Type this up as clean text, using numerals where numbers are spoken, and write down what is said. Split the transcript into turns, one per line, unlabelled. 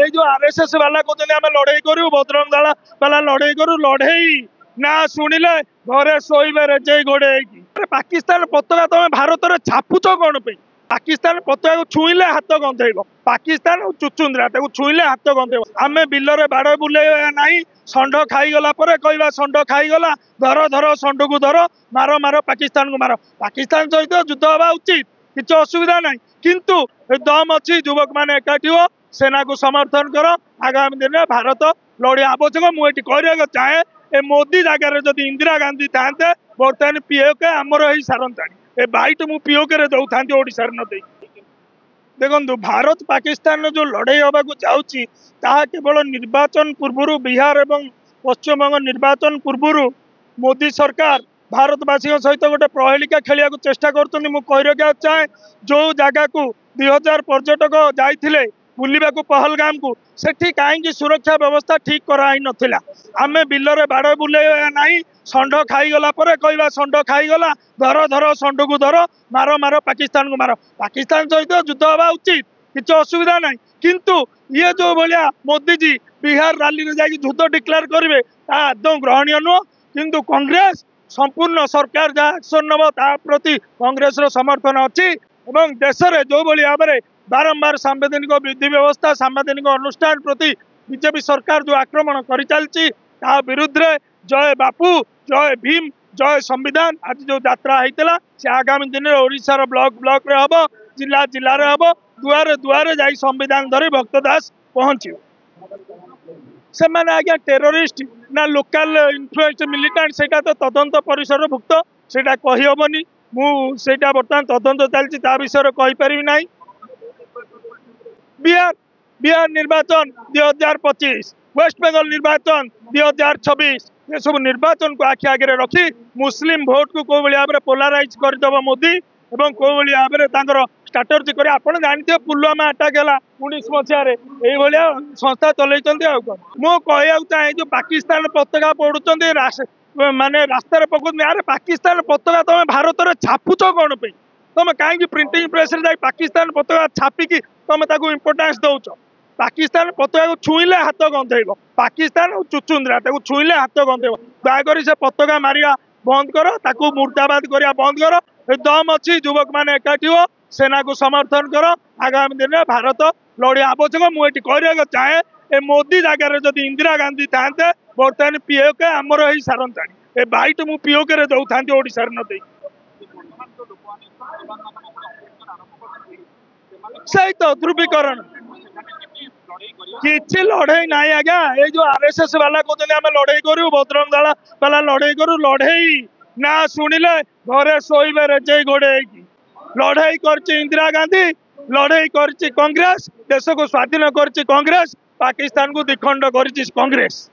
ये जो आरएसएस वाला कहते आम लड़े करू बजरंग दल वाला लड़े करू लड़े ना शुणिले घरे शोबे रेजे गोड़े पाकिस्तान पताका तुम भारत में छापुच कौन पे पाकिस्तान पताका को छुईले हाथ गंधेब पाकिस्तान चुचुंद्रा छुईले हाथ गंधेब आम बिलरे बाड़ बुले ना षंड खाईगला कहवा षंड खाईगला धर धर षंड को धर मार मार पाकिस्तान को मार पाकिस्तान सहित युद्ध हवा उचित किसी असुविधा ना किंतु दम अच्छी युवक मैंने एकाठी हो सेना को समर्थन कर आगामी दिन में भारत लड़िया आवश्यक मुझे कहना चाहे ए मोदी जगार जदि इंदिरा गांधी था बर्तमान पीओके आमर ही सारंताणी ए बैट मु पीओके दौ था ओडार न देखु भारत पाकिस्तान जो लड़ाई हवा जाऊँगी केवल निर्वाचन पूर्व बिहार एवं पश्चिमबंग निर्वाचन पूर्व मोदी सरकार भारतवासी सहित गोटे प्रहेलिका खेलिया चेष्टा कर चाहे जो जगह को 2000 पर्यटक जाइए बुलवा पहलगाम को सेठी कहीं सुरक्षा व्यवस्था ठीक कराई नथिला आम बिलरे बाड़ बुले ना षंड खाईगला कहवा षंड खाईगला धर धर षंड को धर मार मार पाकिस्तान को मार पाकिस्तान सहित युद्ध हवा उचित किसी असुविधा ना किंतु ये जो भाया मोदी जी बिहार रैली में जाकि युद्ध डिक्लेयर करेंगे आदौ ग्रहणीय नुह किंतु कांग्रेस संपूर्ण सरकार जहाँ एक्शन नब प्रति कांग्रेस समर्थन अच्छी एवं देश में जो भाई भाव में बारंबार सांविधानिक विधि व्यवस्था सांविधानिक अनुष्ठान प्रति बीजेपी सरकार जो आक्रमण कर चलती विरुद्ध जय बापू जय भीम जय संविधान आज जो यात्रा होता से आगामी दिन में ओडिशार ब्लॉक ब्लॉक रे हम जिला जिले में हम दुआरे दुआरे जा संविधान धरी भक्त दास पहुँचे से मैंने आज्ञा टेरोरिस्ट ना लोकल इन्फ्लुएंस मिलिटेंट से तो तदंत परिसर भुक्त से कहीहबनी मुझे बर्तमान तदंत चलती विषय कहीपरि ना बिहार बिहार निर्वाचन 2025 वेस्ट बेंगल निर्वाचन 2026 ये सब निर्वाचन को आखि आगे रखी मुस्लिम भोट को कौ भाव में पोलाराइज करदेव मोदी और कौ भाव में स्ट्राटेजी कर आपड़ जानते पुलवामा अटाक है 19 मसीह ये संस्था चलते मुझे चाहे जो पाकिस्तान पताका पड़ुंट माने रास्तार पकाउं यार पाकिस्तान पताका तुम भारत में छापुच कौन पे तुम कहीं प्रिंटिंग प्रेस पाकिस्तान पताका छापिकी तुम इम्पोर्टान्स दौच पाकिस्तान पताका को छुईले हाथ गंधेब पाकिस्तान चुचुंद्रा छुईले हाथ गंधेब दयाक से पताका मारिया बंद कर ताकू मुर्दाबाद करिया बंद कर दम अच्छी युवक मैंने एकाठी हो सेना को समर्थन कर आगामी दिन में भारत लड़िया आवश्यक मुझे कहना चाहे ए मोदी जगार जदि इंदिरा गांधी था बर्तमान पीओके आमर ही सारंताणी ए बैट मु पीओके दौ था ओडार न सही तो ध्रुवीकरण किसी लड़े ना आज्ञा ये जो आरएसएस वाला कहते आम लड़े करू बजरंग दल वाला लड़े करू लड़े ना शुणिले घरे शोबे रेजे गोड़े लड़ाई कर इंदिरा गांधी लड़ाई कर कांग्रेस देश को स्वाधीन कर कांग्रेस पाकिस्तान को द्विखंड कर कांग्रेस।